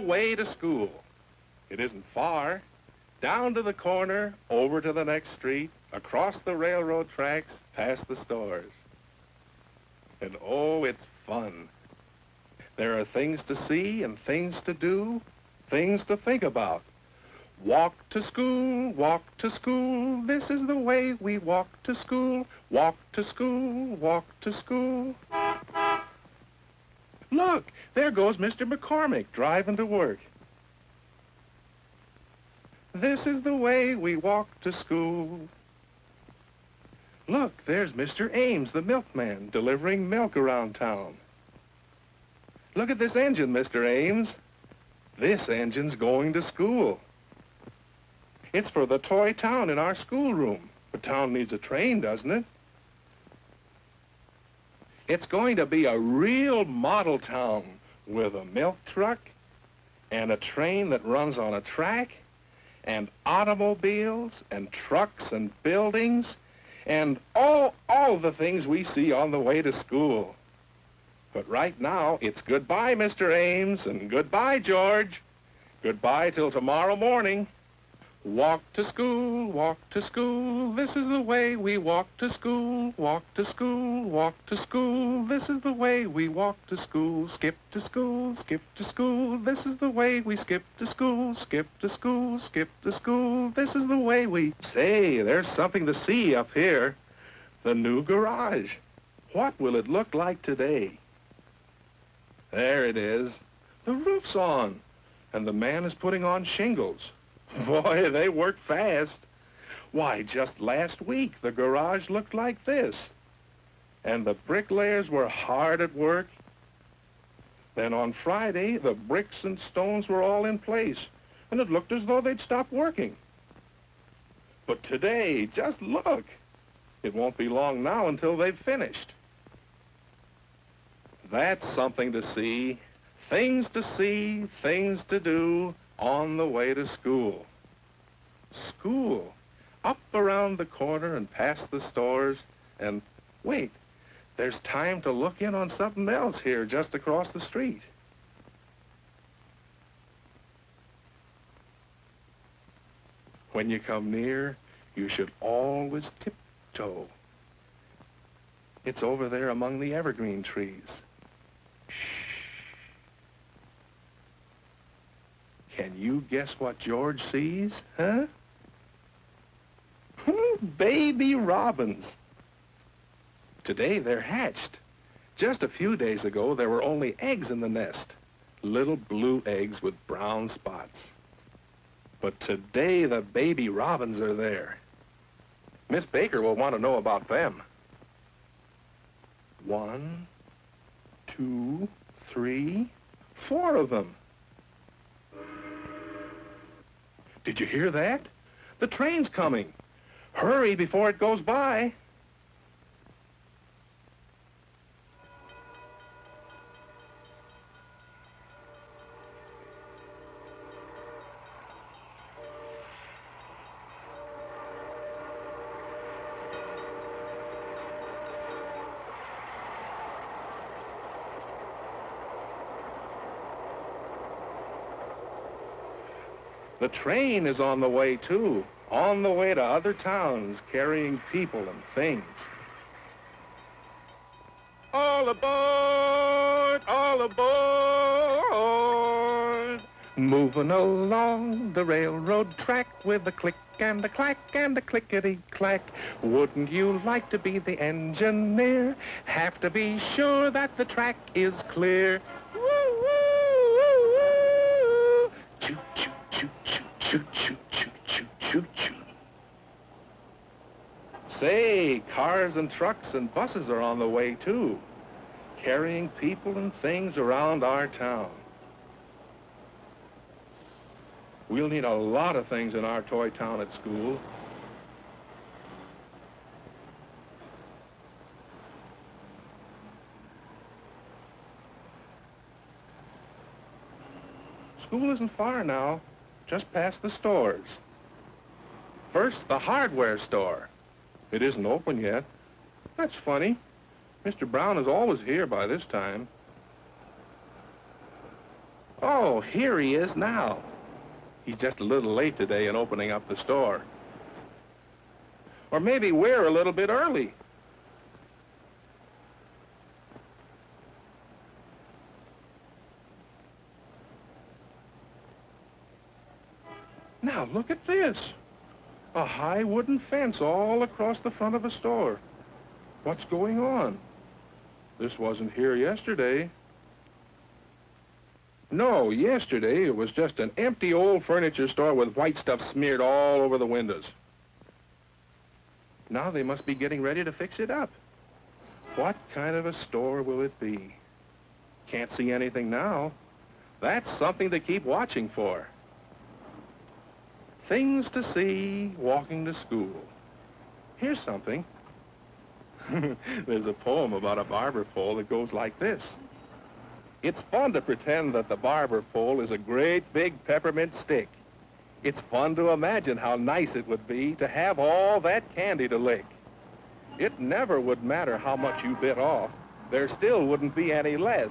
way to school. It isn't far. Down to the corner, over to the next street, across the railroad tracks, past the stores. And oh, it's fun. There are things to see and things to do, things to think about. Walk to school, this is the way we walk to school. Walk to school, walk to school. Look, there goes Mr. McCormick driving to work. This is the way we walk to school. Look, there's Mr. Ames, the milkman, delivering milk around town. Look at this engine, Mr. Ames. This engine's going to school. It's for the toy town in our schoolroom. The town needs a train, doesn't it? It's going to be a real model town with a milk truck and a train that runs on a track and automobiles and trucks and buildings and all the things we see on the way to school. But right now, it's goodbye, Mr. Ames, and goodbye, George. Goodbye till tomorrow morning. Walk to school, this is the way we walk to school. Walk to school, this is the way we walk to school. Skip to school, this is the way we skip to school. Skip to school, this is the way we... Say, there's something to see up here. The new garage. What will it look like today? There it is. The roof's on, and the man is putting on shingles. Boy, they work fast. Why, just last week, the garage looked like this. And the bricklayers were hard at work. Then on Friday, the bricks and stones were all in place, and it looked as though they'd stopped working. But today, just look. It won't be long now until they've finished. That's something to see. Things to see, things to do on the way to school. School, up around the corner and past the stores, and wait, there's time to look in on something else here just across the street. When you come near, you should always tiptoe. It's over there among the evergreen trees. Can you guess what George sees, huh? Baby robins. Today they're hatched. Just a few days ago, there were only eggs in the nest. Little blue eggs with brown spots. But today the baby robins are there. Miss Baker will want to know about them. 1, 2, 3, 4 of them. Did you hear that? The train's coming. Hurry before it goes by. The train is on the way, too. On the way to other towns, carrying people and things. All aboard! All aboard! Moving along the railroad track with a click and a clack and a clickety-clack. Wouldn't you like to be the engineer? Have to be sure that the track is clear. Woo, woo, woo, woo! Choo, choo, choo, choo, choo, choo, choo, choo, choo, choo. Say, cars and trucks and buses are on the way, too, carrying people and things around our town. We'll need a lot of things in our toy town at school. School isn't far now, just past the stores. First, the hardware store. It isn't open yet. That's funny. Mr. Brown is always here by this time. Oh, here he is now. He's just a little late today in opening up the store. Or maybe we're a little bit early. Now, look at this. A high wooden fence all across the front of a store. What's going on? This wasn't here yesterday. No, yesterday it was just an empty old furniture store with white stuff smeared all over the windows. Now they must be getting ready to fix it up. What kind of a store will it be? Can't see anything now. That's something to keep watching for. Things to see walking to school. Here's something. There's a poem about a barber pole that goes like this. It's fun to pretend that the barber pole is a great big peppermint stick. It's fun to imagine how nice it would be to have all that candy to lick. It never would matter how much you bit off. There still wouldn't be any less.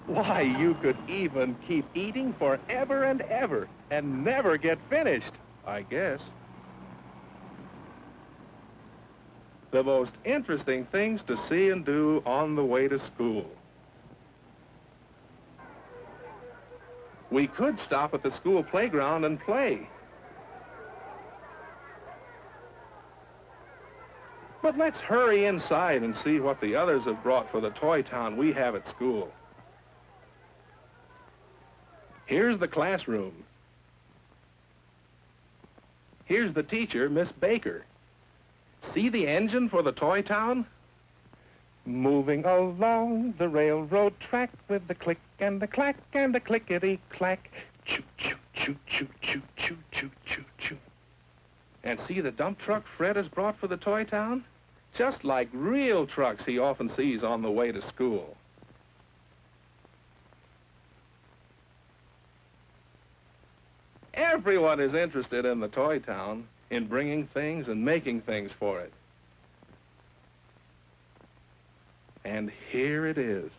Why, you could even keep eating forever and ever and never get finished, I guess. The most interesting things to see and do on the way to school. We could stop at the school playground and play. But let's hurry inside and see what the others have brought for the toy town we have at school. Here's the classroom. Here's the teacher, Miss Baker. See the engine for the toy town? Moving along the railroad track with the click and the clack and the clickety-clack. Choo, choo, choo, choo, choo, choo, choo, choo, choo. And see the dump truck Fred has brought for the toy town? Just like real trucks he often sees on the way to school. Everyone is interested in the toy town, in bringing things and making things for it. And here it is.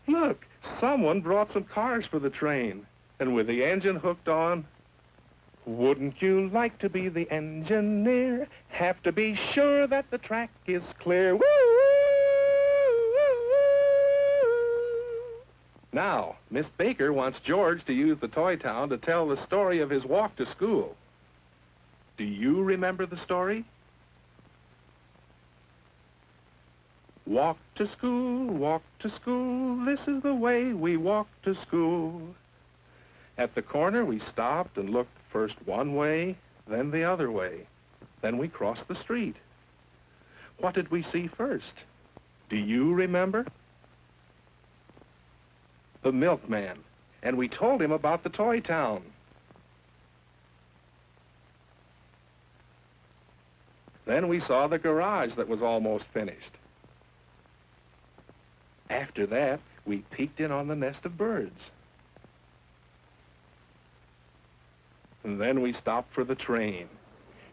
Look, someone brought some cars for the train. And with the engine hooked on, wouldn't you like to be the engineer? Have to be sure that the track is clear. Woo! Now, Miss Baker wants George to use the toy town to tell the story of his walk to school. Do you remember the story? Walk to school, this is the way we walk to school. At the corner, we stopped and looked first one way, then the other way. Then we crossed the street. What did we see first? Do you remember? The milkman. And we told him about the toy town. Then we saw the garage that was almost finished. After that, we peeked in on the nest of birds. And then we stopped for the train.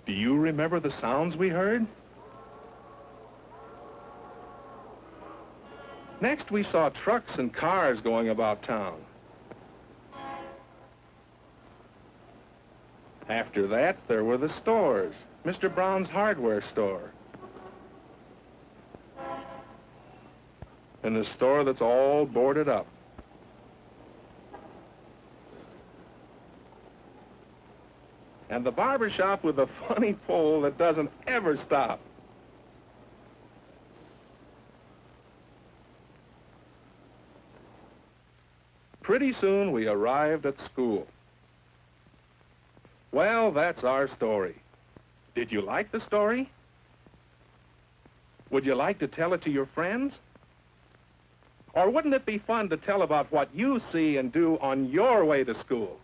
Do you remember the sounds we heard? Next, we saw trucks and cars going about town. After that, there were the stores. Mr. Brown's hardware store. And the store that's all boarded up. And the barber shop with a funny pole that doesn't ever stop. Pretty soon we arrived at school. Well, that's our story. Did you like the story? Would you like to tell it to your friends? Or wouldn't it be fun to tell about what you see and do on your way to school?